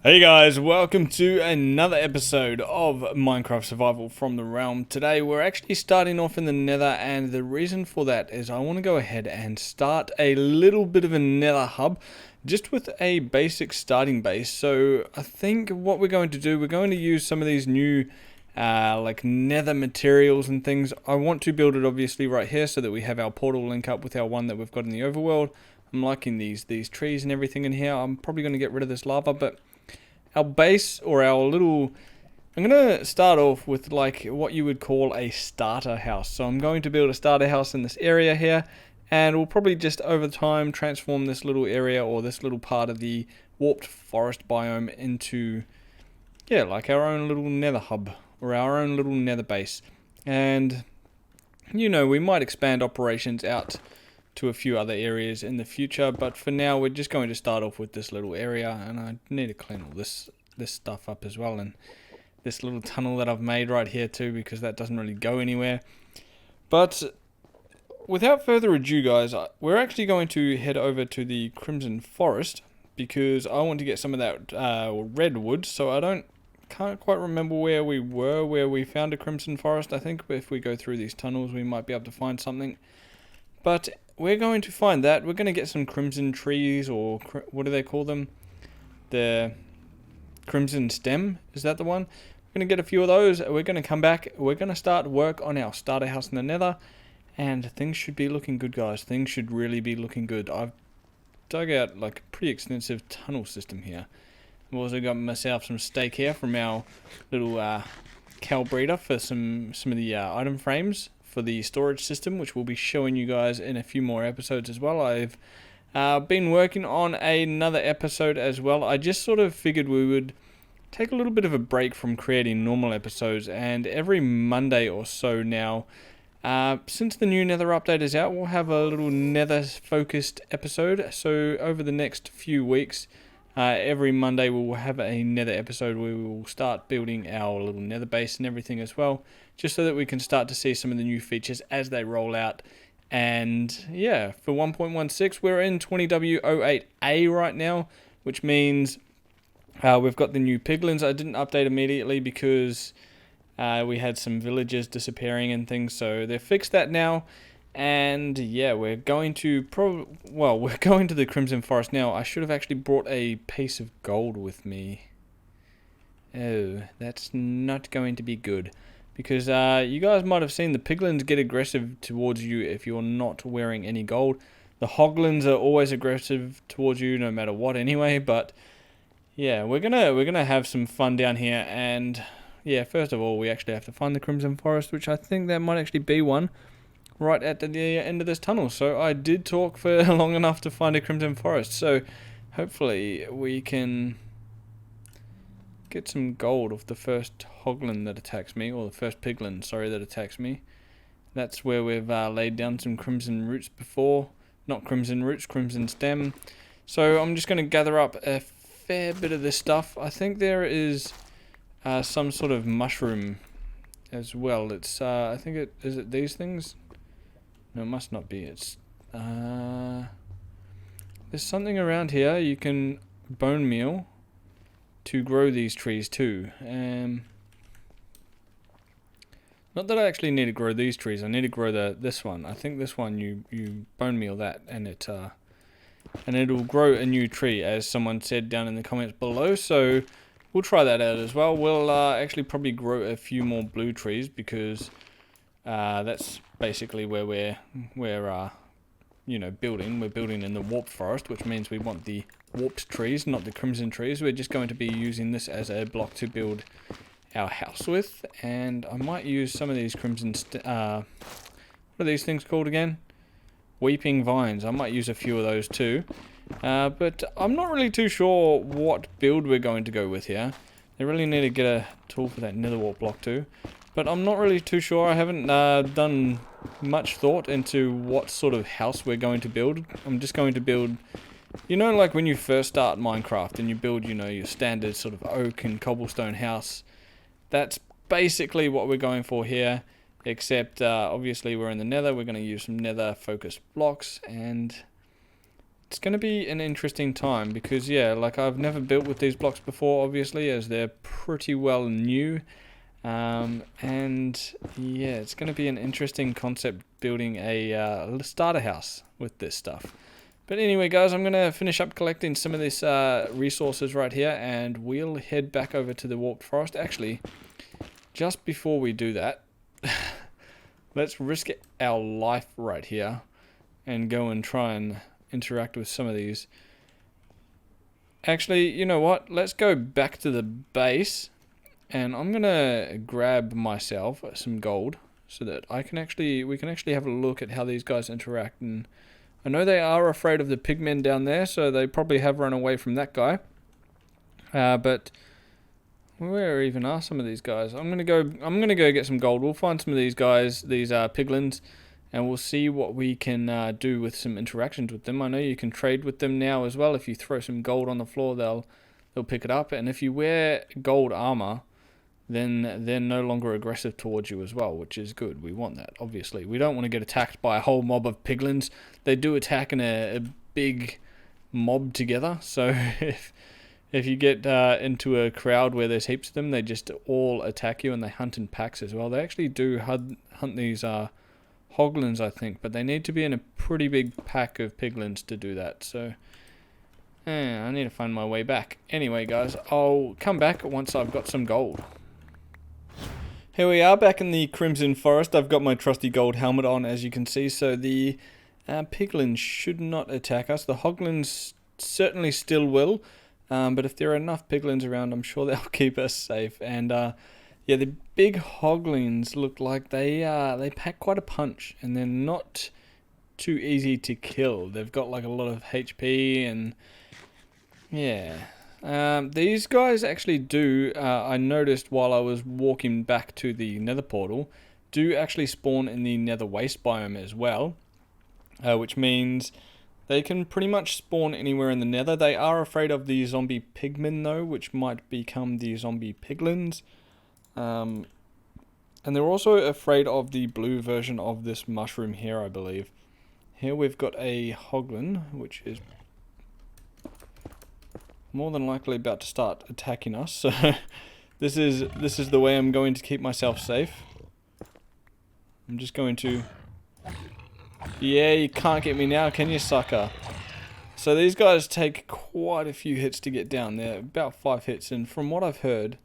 Hey guys, welcome to another episode of Minecraft Survival from the Realm. Today we're actually starting off in the Nether, and the reason for that is I want to go ahead and start a little bit of a Nether hub just with a basic starting base. So I think what we're going to do, we're going to use some of these new like Nether materials and things. I want to build it obviously right here so that we have our portal link up with our one that we've got in the overworld. I'm liking these trees and everything in here. I'm probably going to get rid of this lava, but our base, or our little... I'm going to start off with like what you would call a starter house. So I'm going to build a starter house in this area here, and we'll probably just over time transform this little area or this little part of the warped forest biome into, yeah, like our own little nether hub or our own little nether base. And, you know, we might expand operations out to a few other areas in the future, but for now we're just going to start off with this little area, and I need to clean all this stuff up as well, and this little tunnel that I've made right here too, because that doesn't really go anywhere. But without further ado guys, we're actually going to head over to the Crimson Forest because I want to get some of that redwood. So I can't quite remember where we found a Crimson Forest. I think if we go through these tunnels we might be able to find something, but we're going to find that. We're going to get some crimson trees, or what do they call them? The crimson stem, is that the one? We're going to get a few of those. We're going to come back. We're going to start work on our starter house in the Nether, and things should be looking good, guys. Things should really be looking good. I've dug out like a pretty extensive tunnel system here. I've also got myself some steak here from our little cow breeder for some of the item frames for the storage system, which we'll be showing you guys in a few more episodes as well. I've been working on another episode as well. I just sort of figured we would take a little bit of a break from creating normal episodes, and every Monday or so now, since the new Nether update is out, we'll have a little Nether focused episode. So over the next few weeks, every Monday we'll have a Nether episode where we will start building our little Nether base and everything as well, just so that we can start to see some of the new features as they roll out. And yeah, for 1.16 we're in 20W08A right now, which means we've got the new Piglins. I didn't update immediately because we had some villagers disappearing and things, so they've fixed that now. And yeah, we're going to we're going to the Crimson Forest now. I should have actually brought a piece of gold with me. Oh, that's not going to be good, because you guys might have seen the Piglins get aggressive towards you if you're not wearing any gold. The Hoglins are always aggressive towards you no matter what anyway, but yeah, we're gonna have some fun down here. And yeah, first of all we actually have to find the Crimson Forest, which I think there might actually be one right at the end of this tunnel. So I did talk for long enough to find a Crimson Forest, so hopefully we can get some gold off the first Hoglin that attacks me, or the first Piglin, sorry, that attacks me. That's where we've laid down some crimson roots before. Not crimson roots, crimson stem. So I'm just going to gather up a fair bit of this stuff. I think there is some sort of mushroom as well. It's I think is it these things? No, it must not be. It's there's something around here you can bone meal to grow these trees too. Not that I actually need to grow these trees. I need to grow this one. I think this one you bone meal that, and it'll grow a new tree, as someone said down in the comments below. So we'll try that out as well. We'll actually probably grow a few more blue trees, because that's basically where we're you know, building. We're building in the warped forest, which means we want the warped trees, not the crimson trees. We're just going to be using this as a block to build our house with. And I might use some of these crimson what are these things called again? Weeping vines. I might use a few of those too. But I'm not really too sure what build we're going to go with here. They really need to get a tool for that nether wart block too. But I'm not really too sure. I haven't done much thought into what sort of house we're going to build. I'm just going to build, you know, like when you first start Minecraft and you build, you know, your standard sort of oak and cobblestone house. That's basically what we're going for here, except obviously we're in the Nether. We're going to use some Nether focused blocks, and it's going to be an interesting time because, yeah, like I've never built with these blocks before, obviously, as they're pretty well new. And yeah, it's going to be an interesting concept building a starter house with this stuff. But anyway, guys, I'm going to finish up collecting some of this resources right here, and we'll head back over to the Warped Forest. Actually, just before we do that, let's risk our life right here and go and try and interact with some of these. Actually, you know what? Let's go back to the base, and I'm gonna grab myself some gold so that we can actually have a look at how these guys interact. And I know they are afraid of the pigmen down there, so they probably have run away from that guy. But where even are some of these guys? I'm gonna go get some gold. We'll find some of these guys, these piglins, and we'll see what we can do with some interactions with them. I know you can trade with them now as well. If you throw some gold on the floor, they'll pick it up. And if you wear gold armor, then they're no longer aggressive towards you as well, which is good. We want that, obviously. We don't want to get attacked by a whole mob of piglins. They do attack in a big mob together, so if you get into a crowd where there's heaps of them, they just all attack you, and they hunt in packs as well. They actually do hunt these hoglins, I think, but they need to be in a pretty big pack of piglins to do that. So I need to find my way back. Anyway, guys, I'll come back once I've got some gold. Here we are back in the Crimson Forest. I've got my trusty gold helmet on, as you can see, so the piglins should not attack us. The hoglins certainly still will, but if there are enough piglins around, I'm sure they'll keep us safe. And yeah, the big hoglins look like they pack quite a punch, and they're not too easy to kill. They've got like a lot of HP, and yeah. These guys actually do, I noticed while I was walking back to the Nether Portal, do actually spawn in the Nether Waste biome as well, which means they can pretty much spawn anywhere in the Nether. They are afraid of the zombie pigmen though, which might become the zombie piglins. And they're also afraid of the blue version of this mushroom here, I believe. Here we've got a hoglin, which is more than likely about to start attacking us, so this is the way I'm going to keep myself safe. I'm just going to... Yeah, you can't get me now, can you, sucker? So these guys take quite a few hits to get down. They're about 5 hits, and from what I've heard...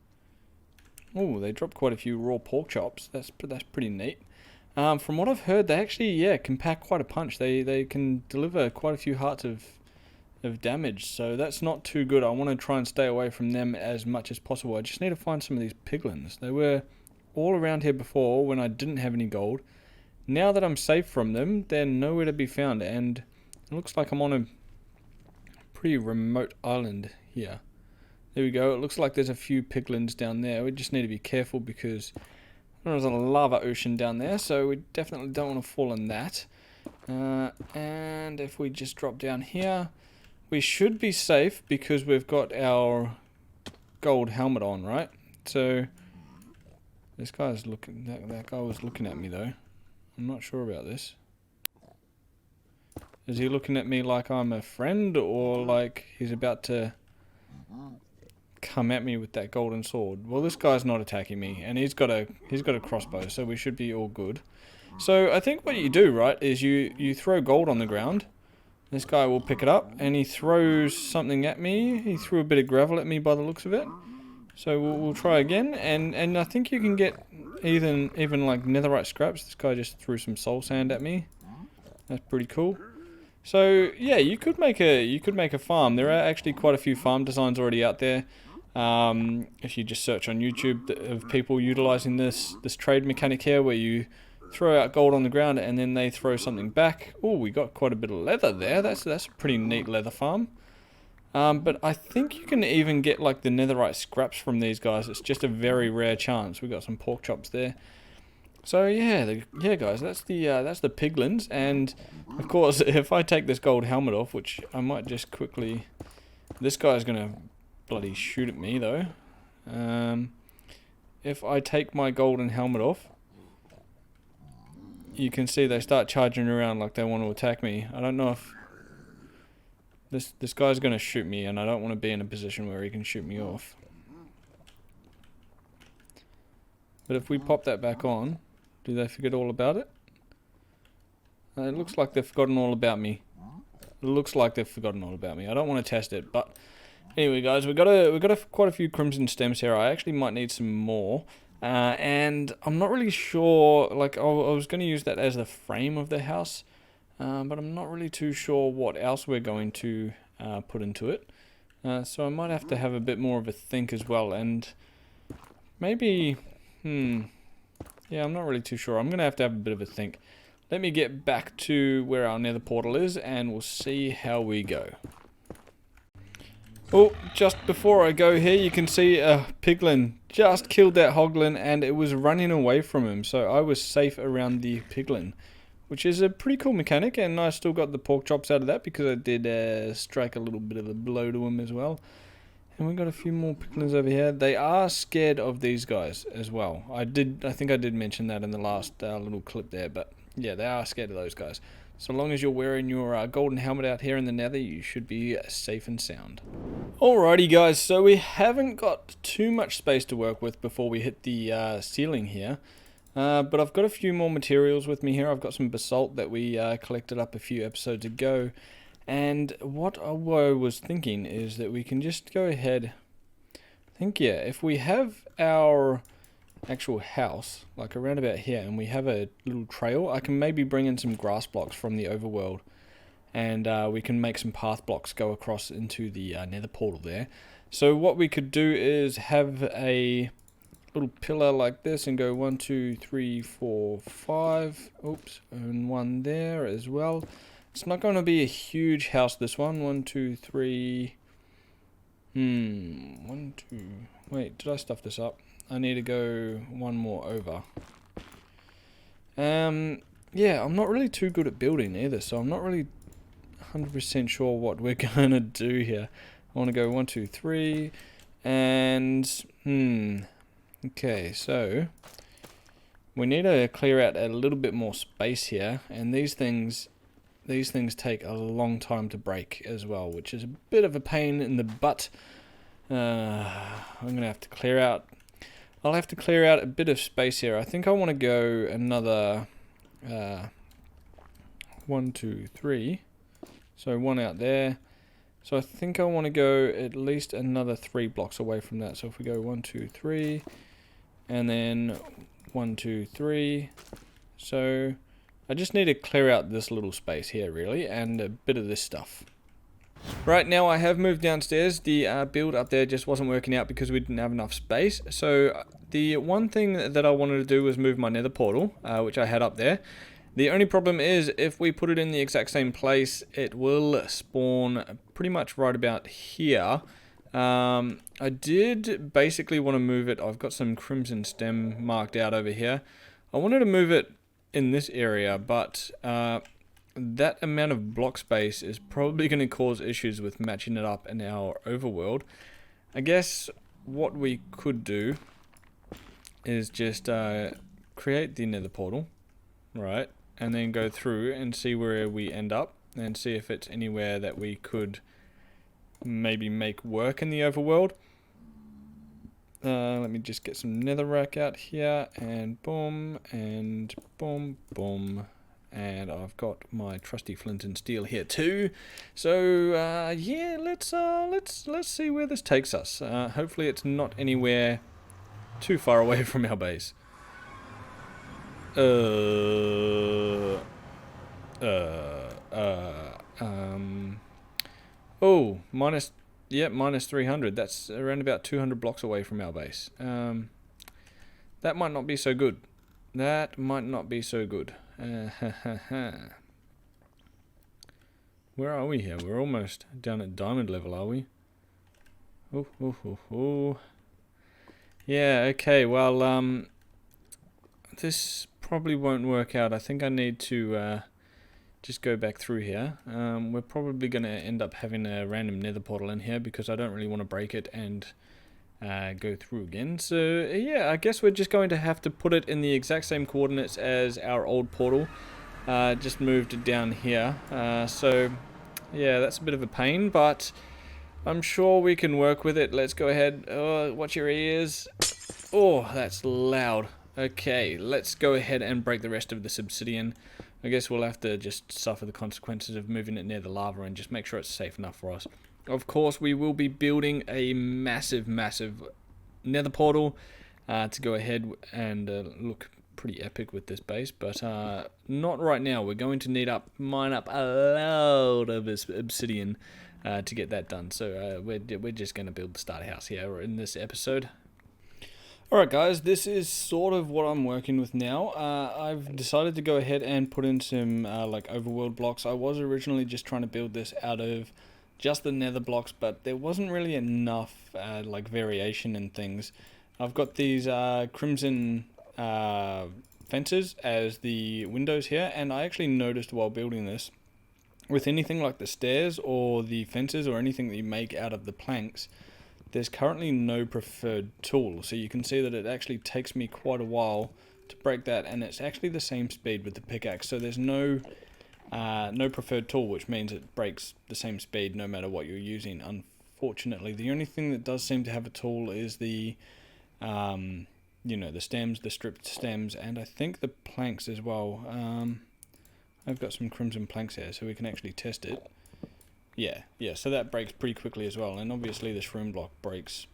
Oh, they dropped quite a few raw pork chops. That's pretty neat. From what I've heard, they actually, yeah, can pack quite a punch. They can deliver quite a few hearts of damage, so that's not too good. I want to try and stay away from them as much as possible. I just need to find some of these piglins. They were all around here before when I didn't have any gold. Now that I'm safe from them, they're nowhere to be found, and it looks like I'm on a pretty remote island here. There we go. It looks like there's a few piglins down there. We just need to be careful because there's a lava ocean down there, so we definitely don't want to fall in that. And if we just drop down here, we should be safe because we've got our gold helmet on, right? So this guy's looking. That guy was looking at me though. I'm not sure about this. Is he looking at me like I'm a friend, or like he's about to come at me with that golden sword? Well, this guy's not attacking me, and he's got a crossbow, so we should be all good. So I think what you do, right, is you throw gold on the ground. This guy will pick it up, and he throws something at me. He threw a bit of gravel at me by the looks of it. So we'll try again, and I think you can get even like netherite scraps. This guy just threw some soul sand at me. That's pretty cool. So yeah, you could make a farm. There are actually quite a few farm designs already out there. If you just search on YouTube of people utilizing this trade mechanic here, where you throw out gold on the ground and then they throw something back. Oh, we got quite a bit of leather there. That's a pretty neat leather farm. But I think you can even get like the netherite scraps from these guys. It's just a very rare chance. We got some pork chops there. So yeah, guys, that's the piglins. And of course, if I take this gold helmet off, which I might just quickly, this guy's gonna bloody shoot at me though. If I take my golden helmet off, you can see they start charging around like they want to attack me. I don't know if This guy's gonna shoot me, and I don't want to be in a position where he can shoot me off. But if we pop that back on, do they forget all about it? It looks like they've forgotten all about me. It looks like they've forgotten all about me. I don't want to test it, but anyway, guys, we got quite a few crimson stems here. I actually might need some more, and I'm not really sure. Like, I was going to use that as the frame of the house, but I'm not really too sure what else we're going to put into it. So I might have to have a bit more of a think as well, and maybe, yeah, I'm not really too sure. I'm going to have a bit of a think. Let me get back to where our nether portal is, and we'll see how we go. Oh, just before I go here, you can see a piglin just killed that hoglin, and it was running away from him, so I was safe around the piglin, which is a pretty cool mechanic, and I still got the pork chops out of that because I did strike a little bit of a blow to him as well. And we've got a few more piglins over here. They are scared of these guys as well. I think I did mention that in the last little clip there, but yeah, they are scared of those guys. So long as you're wearing your golden helmet out here in the nether, you should be safe and sound. Alrighty guys, so we haven't got too much space to work with before we hit the ceiling here. But I've got a few more materials with me here. I've got some basalt that we collected up a few episodes ago. And what I was thinking is that we can just go ahead. I think, yeah, if we have our actual house, like around about here, and we have a little trail, I can maybe bring in some grass blocks from the overworld, and we can make some path blocks go across into the nether portal there. So what we could do is have a little pillar like this and go 1, 2, 3, 4, 5, oops, and one there as well. It's not going to be a huge house, this one. 1, 2, 3, 1, 2, wait, did I stuff this up? I need to go one more over. Yeah, I'm not really too good at building either, so I'm not really 100% sure what we're gonna do here. I want to go 1, 2, 3, and okay, so we need to clear out a little bit more space here, and these things take a long time to break as well, which is a bit of a pain in the butt. I'm gonna have to clear out. I'll have to clear out a bit of space here. I think I want to go another 1, 2, 3. So one out there. So I think I want to go at least another 3 blocks away from that. So if we go 1, 2, 3, and then 1, 2, 3. So I just need to clear out this little space here, really, and a bit of this stuff. Right, now I have moved downstairs. The build up there just wasn't working out because we didn't have enough space. So the one thing that I wanted to do was move my nether portal, which I had up there. The only problem is if we put it in the exact same place, it will spawn pretty much right about here. I did basically want to move it. I've got some crimson stem marked out over here. I wanted to move it in this area, but that amount of block space is probably going to cause issues with matching it up in our overworld. I guess what we could do is just create the nether portal, right, and then go through and see where we end up and see if it's anywhere that we could maybe make work in the overworld. Let me just get some netherrack out here, and boom, and boom, boom. And I've got my trusty flint and steel here too. So yeah, let's see where this takes us. Hopefully it's not anywhere too far away from our base. Oh, minus 300. That's around about 200 blocks away from our base. That might not be so good. That might not be so good. Where are we here? We're almost down at diamond level, are we? Oh. Yeah, okay, well, this probably won't work out. I think I need to just go back through here. We're probably going to end up having a random nether portal in here because I don't really want to break it and go through again. So yeah, I guess we're just going to have to put it in the exact same coordinates as our old portal, just moved it down here. So Yeah, that's a bit of a pain, but I'm sure we can work with it. Let's go ahead. Watch your ears. Oh, that's loud. Okay, let's go ahead and break the rest of this obsidian. I guess we'll have to just suffer the consequences of moving it near the lava and just make sure it's safe enough for us. Of course, we will be building a massive Nether Portal to go ahead and look pretty epic with this base, but not right now. We're going to need mine up a load of obsidian to get that done. So we're just going to build the starter house here in this episode. Alright guys, this is sort of what I'm working with now. I've decided to go ahead and put in some like overworld blocks. I was originally just trying to build this out of just the nether blocks, but there wasn't really enough like variation in things. I've got these crimson fences as the windows here, and I actually noticed while building this, with anything like the stairs or the fences or anything that you make out of the planks, there's currently no preferred tool. So you can see that it actually takes me quite a while to break that, and it's actually the same speed with the pickaxe. So there's no preferred tool, which means it breaks the same speed no matter what you're using. Unfortunately, the only thing that does seem to have a tool is the you know, the stems, the stripped stems, and I think the planks as well. I've got some crimson planks here, so we can actually test it. Yeah, so that breaks pretty quickly as well, and obviously the shroom block breaks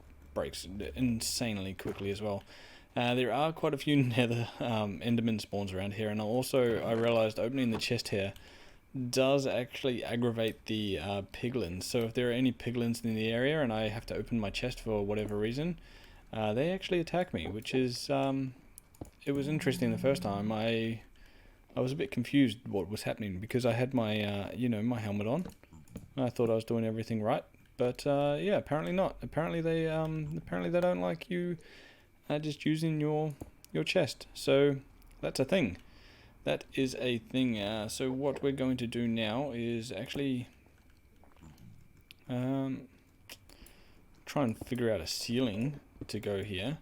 insanely quickly as well. There are quite a few nether enderman spawns around here, and I realized opening the chest here does actually aggravate the piglins. So if there are any piglins in the area and I have to open my chest for whatever reason, they actually attack me, which is it was interesting the first time. I was a bit confused what was happening because I had my you know, my helmet on. I thought I was doing everything right, but yeah, apparently not. Apparently they don't like you just using your chest. So that's a thing. That is a thing. So what we're going to do now is actually try and figure out a ceiling to go here.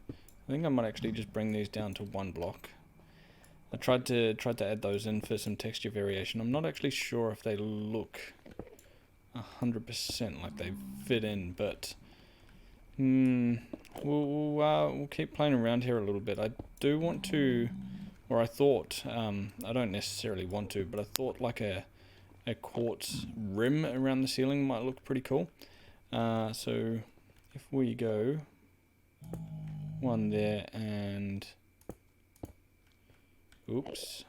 I think I might actually just bring these down to one block. I tried to add those in for some texture variation. I'm not actually sure if they look 100% like they fit in, but we'll keep playing around here a little bit. I do want to, or I thought, I don't necessarily want to, but I thought like a quartz rim around the ceiling might look pretty cool. So if we go one there and oops,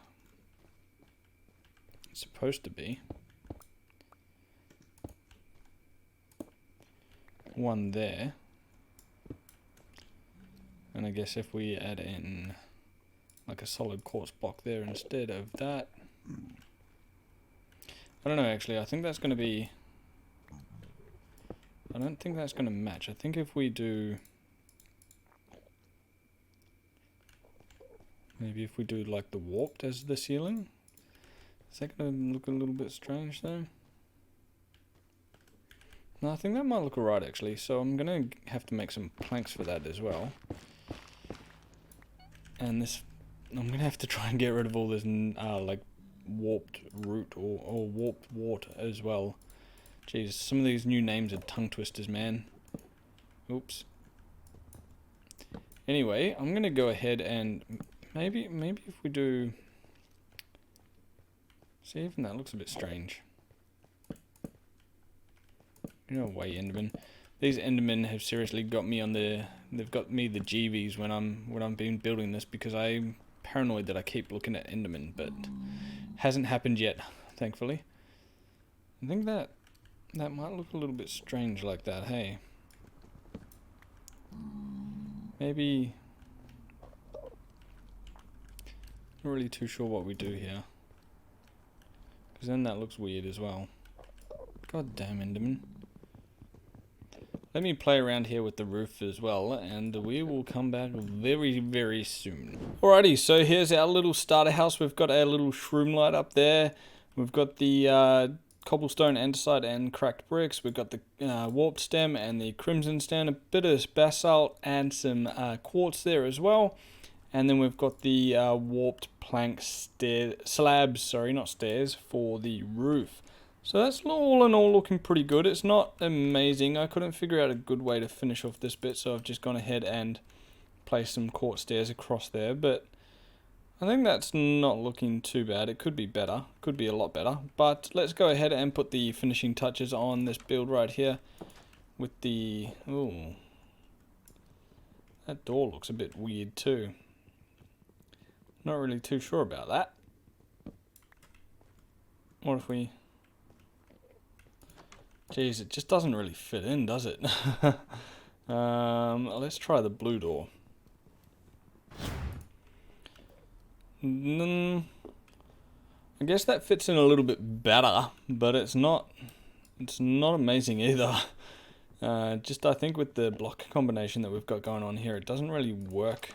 it's supposed to be one there, and I guess if we add in like a solid quartz block there instead of that, I don't know actually, I think that's going to be, I don't think that's going to match. I think if we do, maybe if we do like the warped as the ceiling, is that going to look a little bit strange though? No, I think that might look alright actually, so I'm going to have to make some planks for that as well. And this, I'm going to have to try and get rid of all this like warped root or warped wart as well. Jeez, some of these new names are tongue twisters, man. Oops. Anyway, I'm going to go ahead and maybe if we do, see, even that looks a bit strange. No way, Enderman. These Endermen have seriously got me on they've got me the GVs when I'm been building this, because I'm paranoid that I keep looking at Endermen, but hasn't happened yet, thankfully. I think that might look a little bit strange like that, hey? Maybe, not really too sure what we do here, because then that looks weird as well. God damn Enderman. Let me play around here with the roof as well, and we will come back very, very soon. Alrighty, so here's our little starter house. We've got our little shroom light up there. We've got the cobblestone andesite and cracked bricks. We've got the warped stem and the crimson stem, a bit of basalt and some quartz there as well. And then we've got the warped plank slabs, sorry, not stairs, for the roof. So that's all in all looking pretty good. It's not amazing. I couldn't figure out a good way to finish off this bit, so I've just gone ahead and placed some court stairs across there, but I think that's not looking too bad. It could be better, could be a lot better, but let's go ahead and put the finishing touches on this build right here with the... Ooh, that door looks a bit weird too. Not really too sure about that. What if we... Jeez, it just doesn't really fit in, does it? Let's try the blue door. I guess that fits in a little bit better, but it's not amazing either. Just I think with the block combination that we've got going on here, it doesn't really work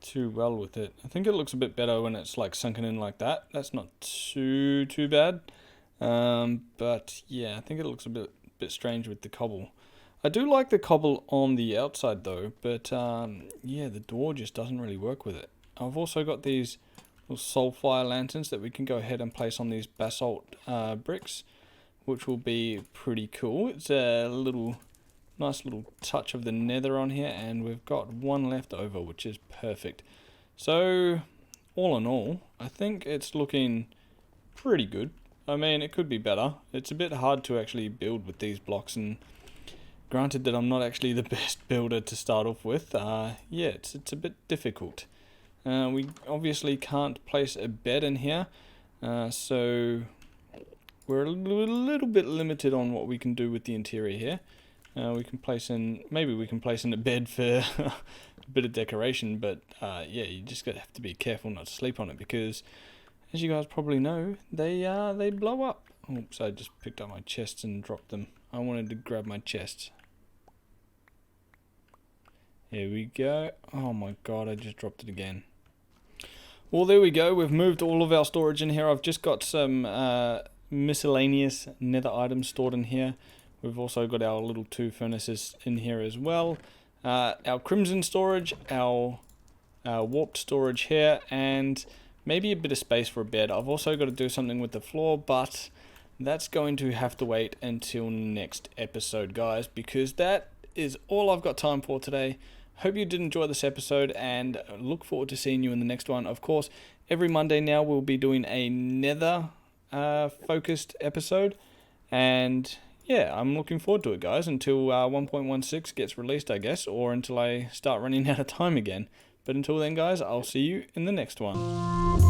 too well with it. I think it looks a bit better when it's like sunken in like that. That's not too bad. But yeah, I think it looks a bit strange with the cobble. I do like the cobble on the outside though, but yeah, the door just doesn't really work with it. I've also got these little soulfire lanterns that we can go ahead and place on these basalt bricks, which will be pretty cool. It's a nice little touch of the nether on here, and we've got one left over, which is perfect. So all in all, I think it's looking pretty good. I mean, it could be better. It's a bit hard to actually build with these blocks, and granted that I'm not actually the best builder to start off with, yeah, it's a bit difficult. We obviously can't place a bed in here, so we're a little bit limited on what we can do with the interior here. We can place in, maybe we can place in a bed for a bit of decoration, but yeah, you just have to be careful not to sleep on it, because as you guys probably know, they blow up. Oops, I just picked up my chests and dropped them. I wanted to grab my chests. Here we go. Oh my god, I just dropped it again. Well, there we go. We've moved all of our storage in here. I've just got some miscellaneous nether items stored in here. We've also got our little 2 furnaces in here as well. Our crimson storage, our warped storage here, and maybe a bit of space for a bed. I've also got to do something with the floor, but that's going to have to wait until next episode, guys, because that is all I've got time for today. Hope you did enjoy this episode, and look forward to seeing you in the next one. Of course, every Monday now we'll be doing a nether focused episode, and yeah, I'm looking forward to it, guys, until 1.16 gets released, I guess, or until I start running out of time again. But until then, guys, I'll see you in the next one.